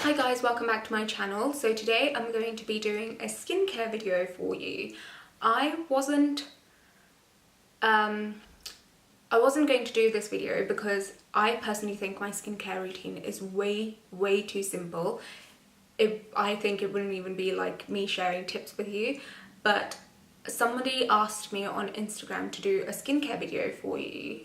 Hi guys, welcome back to my channel. So today I'm going to be doing a skincare video for you. I wasn't going to do this video because I personally think my skincare routine is way too simple. I think it wouldn't even be like me sharing tips with you, but somebody asked me on Instagram to do a skincare video for you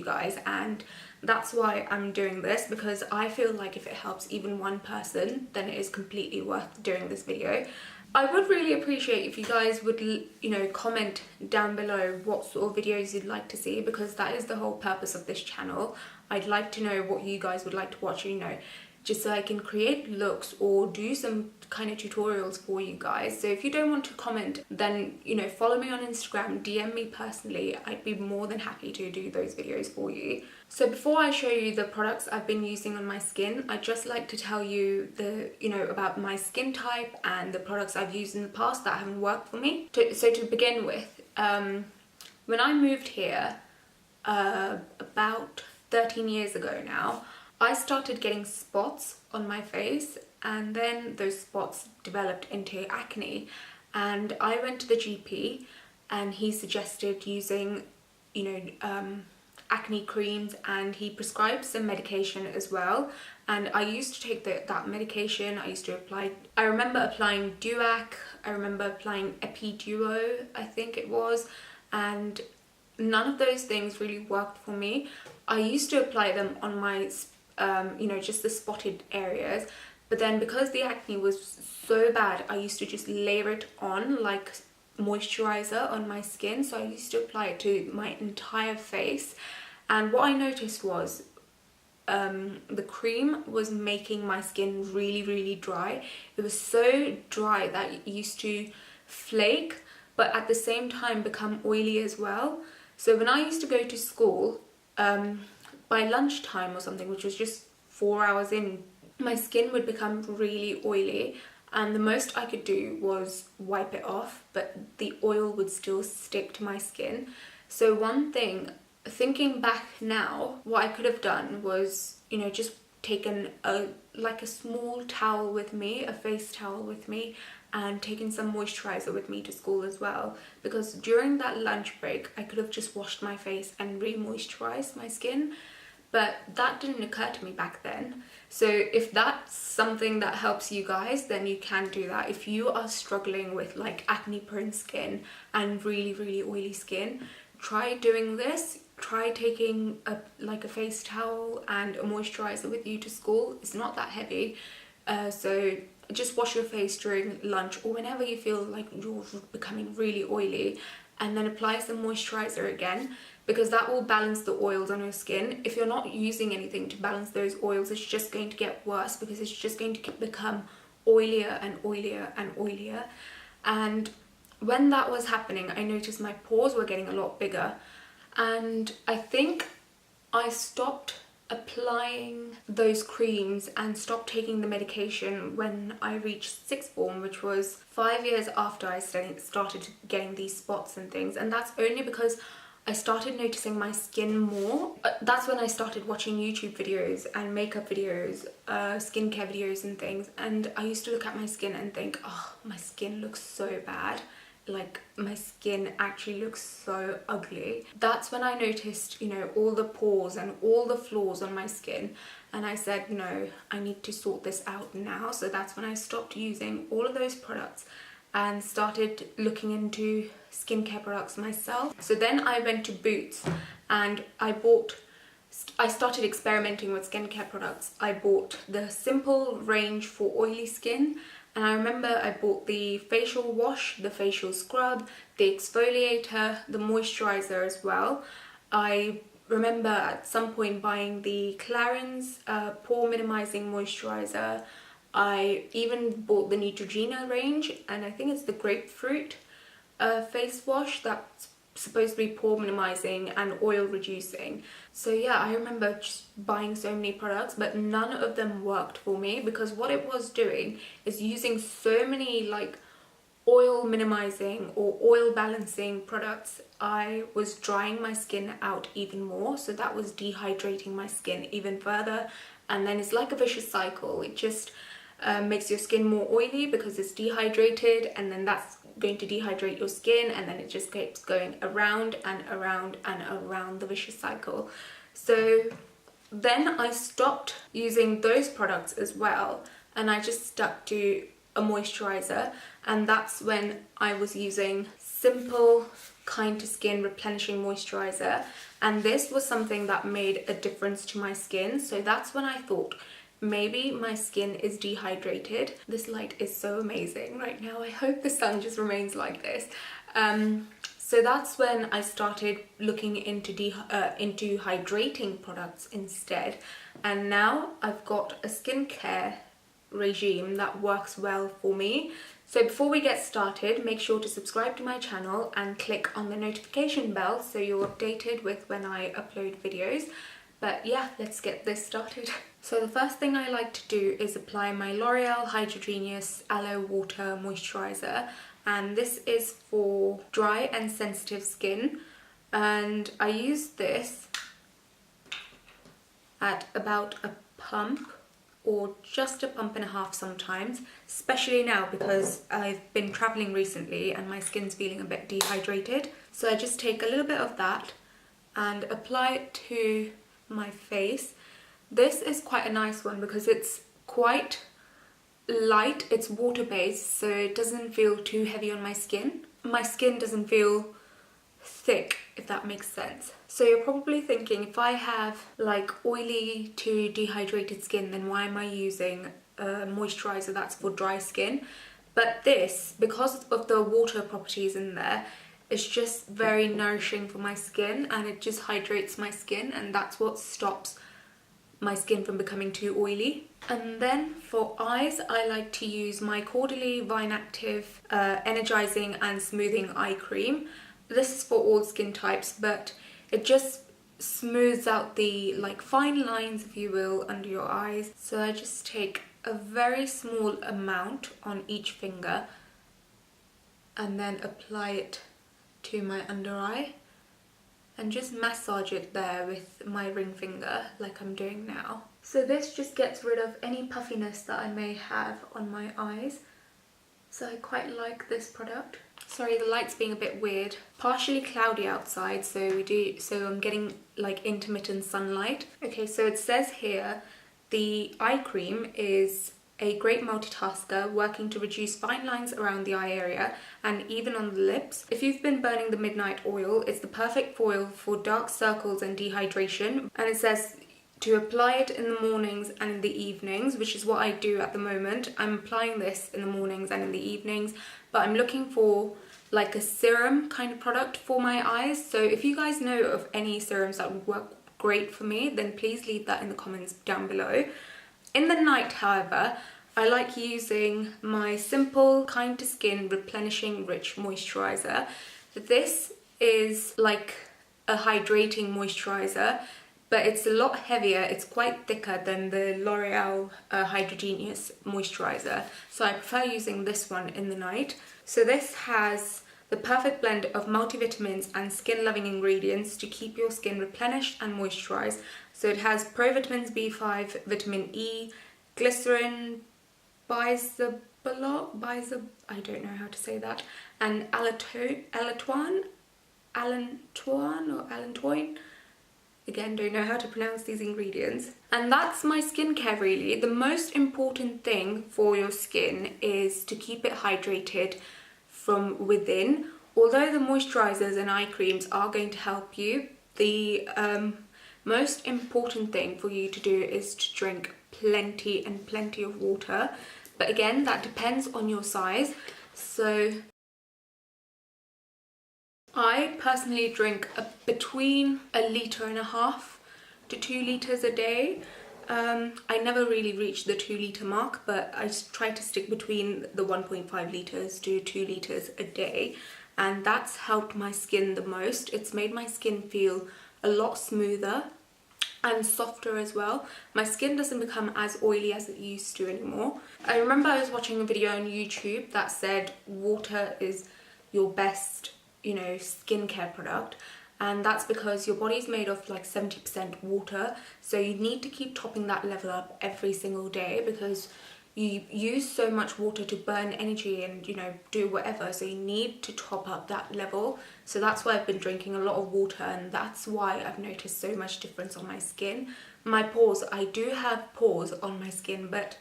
guys, and that's why I'm doing this, because I feel like if it helps even one person, then it is completely worth doing this video. I would really appreciate if you guys would, comment down below what sort of videos you'd like to see, because that is the whole purpose of this channel. I'd like to know what you guys would like to watch, just so I can create looks or do some kind of tutorials for you guys. So if you don't want to comment, then follow me on Instagram, DM me personally. I'd be more than happy to do those videos for you. So before I show you the products I've been using on my skin, I'd just like to tell you about my skin type and the products I've used in the past that haven't worked for me. So to begin with, when I moved here about 13 years ago now, I started getting spots on my face, and then those spots developed into acne, and I went to the GP and he suggested using acne creams, and he prescribed some medication as well, and I used to take that medication. I remember applying Duac, I remember applying Epiduo, I think it was, and none of those things really worked for me. I used to apply them on my just the spotted areas, but then because the acne was so bad, I used to just layer it on like moisturizer on my skin. So I used to apply it to my entire face, and what I noticed was the cream was making my skin really dry. It was so dry that it used to flake, but at the same time become oily as well. So when I used to go to school, by lunchtime or something, which was just 4 hours in, my skin would become really oily, and the most I could do was wipe it off, but the oil would still stick to my skin. So one thing, thinking back now, what I could have done was, just taken a small towel with me, a face towel with me, and taken some moisturizer with me to school as well, because during that lunch break I could have just washed my face and re-moisturized my skin, but that didn't occur to me back then. So if that's something that helps you guys, then you can do that. If you are struggling with like acne prone skin and really oily skin, try doing this. Try taking a face towel and a moisturizer with you to school. It's not that heavy, so just wash your face during lunch or whenever you feel like you're becoming really oily, and then apply some moisturizer again, because that will balance the oils on your skin. If you're not using anything to balance those oils, it's just going to get worse, because it's just going to become oilier and oilier and oilier. And when that was happening, I noticed my pores were getting a lot bigger, and I think I stopped applying those creams and stopped taking the medication when I reached sixth form, which was 5 years after I started getting these spots and things. And that's only because I started noticing my skin more. That's when I started watching YouTube videos and makeup videos, skincare videos and things, and I used to look at my skin and think, oh, my skin looks so bad. Like, my skin actually looks so ugly. That's when I noticed, all the pores and all the flaws on my skin, and I said, no, I need to sort this out now. So that's when I stopped using all of those products and started looking into skincare products myself. So then I went to Boots and I started experimenting with skincare products. I bought the Simple range for oily skin, and I remember I bought the facial wash, the facial scrub, the exfoliator, the moisturizer as well. I remember at some point buying the Clarins pore minimizing moisturizer. I even bought the Neutrogena range, and I think it's the grapefruit face wash that's supposed to be pore minimizing and oil reducing. So yeah, I remember just buying so many products, but none of them worked for me, because what it was doing is using so many like oil minimizing or oil balancing products. I was drying my skin out even more, so that was dehydrating my skin even further, and then it's like a vicious cycle. It just makes your skin more oily because it's dehydrated, and then that's going to dehydrate your skin, and then it just keeps going around and around and around the vicious cycle. So then I stopped using those products as well, and I just stuck to a moisturizer, and that's when I was using Simple Kind to Skin replenishing moisturizer, and this was something that made a difference to my skin. So that's when I thought maybe my skin is dehydrated. This light is so amazing right now. I hope the sun just remains like this. So that's when I started looking into hydrating products instead, and now I've got a skincare regime that works well for me. So before we get started, make sure to subscribe to my channel and click on the notification bell so you're updated with when I upload videos. But yeah, let's get this started. So the first thing I like to do is apply my L'Oreal Hydrogenius Aloe Water Moisturizer, and this is for dry and sensitive skin, and I use this at about a pump or just a pump and a half sometimes, especially now because I've been traveling recently and my skin's feeling a bit dehydrated. So I just take a little bit of that and apply it to my face. This is quite a nice one because it's quite light, it's water based, so it doesn't feel too heavy on my skin. My skin doesn't feel thick, if that makes sense. So you're probably thinking, if I have like oily to dehydrated skin, then why am I using a moisturizer that's for dry skin? But this, because of the water properties in there, it's just very nourishing for my skin, and it just hydrates my skin, and that's what stops my skin from becoming too oily. And then for eyes, I like to use my Caudalie Vine Active Energizing and Smoothing Eye Cream. This is for all skin types, but it just smooths out the like fine lines, if you will, under your eyes. So I just take a very small amount on each finger and then apply it to my under eye and just massage it there with my ring finger like I'm doing now. So this just gets rid of any puffiness that I may have on my eyes. So I quite like this product. Sorry, the light's being a bit weird. Partially cloudy outside, so I'm getting like intermittent sunlight. Okay, so it says here the eye cream is a great multitasker, working to reduce fine lines around the eye area and even on the lips. If you've been burning the midnight oil, it's the perfect foil for dark circles and dehydration. And it says to apply it in the mornings and in the evenings, which is what I do at the moment. I'm applying this in the mornings and in the evenings, but I'm looking for like a serum kind of product for my eyes. So if you guys know of any serums that would work great for me, then please leave that in the comments down below. In the night, however, I like using my Simple Kind to Skin Replenishing Rich Moisturizer. This is like a hydrating moisturizer, but it's a lot heavier, it's quite thicker than the L'Oreal Hydrogenius moisturizer. So I prefer using this one in the night. So this has the perfect blend of multivitamins and skin-loving ingredients to keep your skin replenished and moisturized. So it has provitamins B5, vitamin E, glycerin, bisabolol, I don't know how to say that, and allantoin. Again, don't know how to pronounce these ingredients. And that's my skincare really. The most important thing for your skin is to keep it hydrated from within. Although the moisturizers and eye creams are going to help you, the most important thing for you to do is to drink plenty and plenty of water. But again, that depends on your size. So I personally drink between 1.5 litres to 2 litres a day. I never really reach the 2 litre mark, but I try to stick between the 1.5 litres to 2 litres a day, and that's helped my skin the most. It's made my skin feel a lot smoother and softer as well. My skin doesn't become as oily as it used to anymore. I remember I was watching a video on YouTube that said water is your best, skincare product, and that's because your body's made of like 70% water, so you need to keep topping that level up every single day because you use so much water to burn energy and, you know, do whatever, so you need to top up that level. So that's why I've been drinking a lot of water, and that's why I've noticed so much difference on my skin. My pores, I do have pores on my skin, but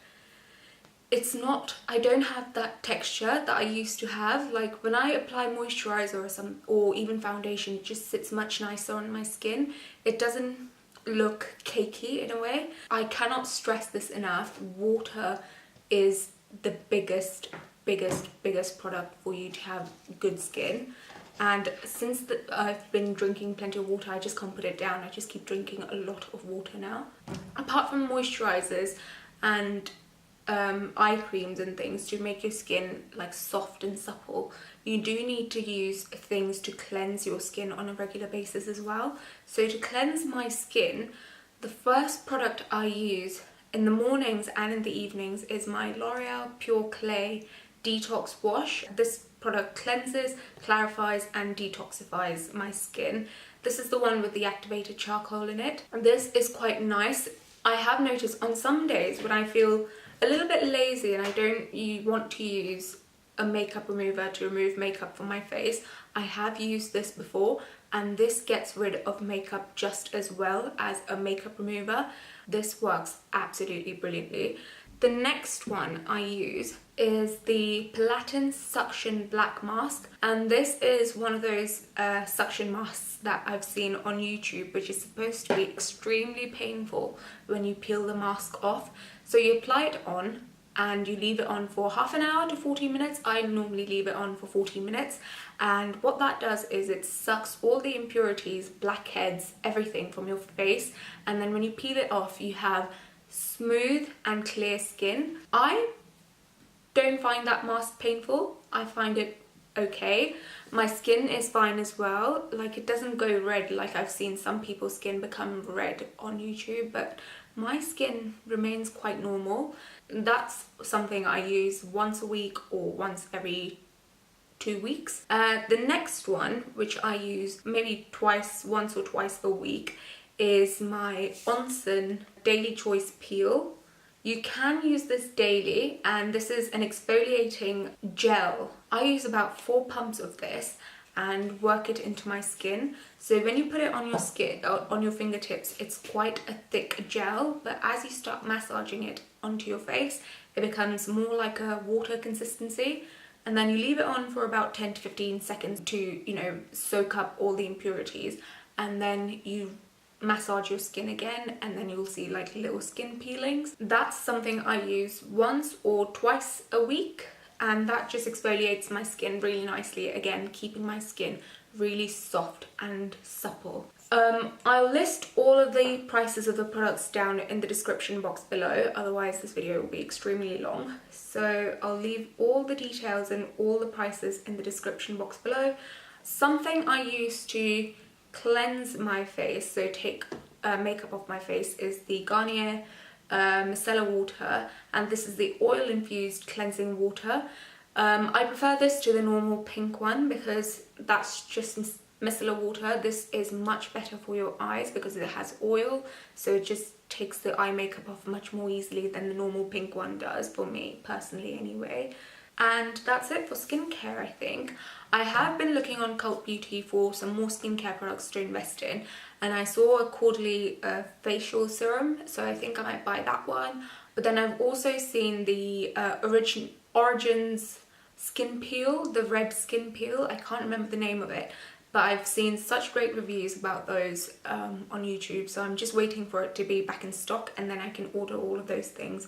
it's not, I don't have that texture that I used to have. Like when I apply moisturizer or even foundation, it just sits much nicer on my skin. It doesn't look cakey in a way. I cannot stress this enough. Water is the biggest product for you to have good skin. And since I've been drinking plenty of water, I just can't put it down. I just keep drinking a lot of water now. Apart from moisturizers and eye creams and things to make your skin like soft and supple, you do need to use things to cleanse your skin on a regular basis as well. So to cleanse my skin, the first product I use in the mornings and in the evenings is my L'Oreal Pure Clay Detox Wash. This product cleanses, clarifies and detoxifies my skin. This is the one with the activated charcoal in it, and this is quite nice. I have noticed on some days when I feel a little bit lazy and I don't want to use a makeup remover to remove makeup from my face, I have used this before, and this gets rid of makeup just as well as a makeup remover. This works absolutely brilliantly. The next one I use is the Platin Suction Black Mask, and this is one of those suction masks that I've seen on YouTube, which is supposed to be extremely painful when you peel the mask off. So you apply it on and you leave it on for half an hour to 40 minutes. I normally leave it on for 40 minutes, and what that does is it sucks all the impurities, blackheads, everything from your face, and then when you peel it off you have smooth and clear skin. I don't find that mask painful. I find it okay. My skin is fine as well. Like, it doesn't go red like I've seen some people's skin become red on YouTube, but my skin remains quite normal. That's something I use once a week or once every 2 weeks. The next one, which I use maybe once or twice a week, is my Onsen Daily Choice Peel. You can use this daily, and this is an exfoliating gel. I use about 4 pumps of this and work it into my skin. So when you put it on your skin, on your fingertips, it's quite a thick gel, but as you start massaging it onto your face, it becomes more like a water consistency, and then you leave it on for about 10 to 15 seconds to, you know, soak up all the impurities, and then you massage your skin again, and then you'll see like little skin peelings. That's something I use once or twice a week, and that just exfoliates my skin really nicely, again keeping my skin really soft and supple. I'll list all of the prices of the products down in the description box below, otherwise this video will be extremely long. So I'll leave all the details and all the prices in the description box below. Something I use to cleanse my face, so take makeup off my face, is the Garnier Micellar Water, and this is the oil infused cleansing water. I prefer this to the normal pink one because that's just micellar water. This is much better for your eyes because it has oil, so it just takes the eye makeup off much more easily than the normal pink one does, for me personally anyway. And that's it for skincare, I think. I have been looking on Cult Beauty for some more skincare products to invest in, and I saw a quarterly facial serum, so I think I might buy that one. But then I've also seen the Origins skin peel, the red skin peel. I can't remember the name of it, but I've seen such great reviews about those on YouTube, so I'm just waiting for it to be back in stock, and then I can order all of those things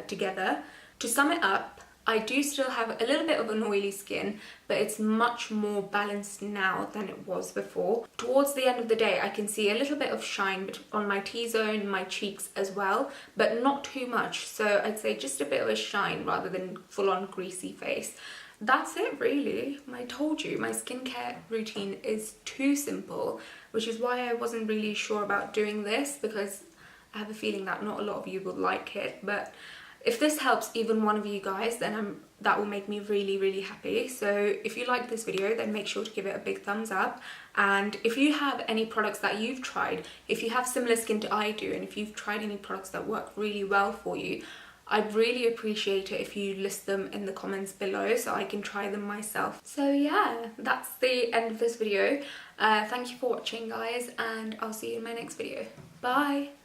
together. To sum it up, I do still have a little bit of an oily skin, but it's much more balanced now than it was before. Towards the end of the day, I can see a little bit of shine on my T-zone, my cheeks as well, but not too much. So I'd say just a bit of a shine rather than full-on greasy face. That's it really. I told you, my skincare routine is too simple, which is why I wasn't really sure about doing this, because I have a feeling that not a lot of you would like it, but If this helps even one of you guys, then that will make me really happy. So if you like this video, then make sure to give it a big thumbs up. And if you have any products that you've tried, if you have similar skin to I do, and if you've tried any products that work really well for you, I'd really appreciate it if you list them in the comments below so I can try them myself. So yeah, that's the end of this video. Thank you for watching, guys, and I'll see you in my next video. Bye!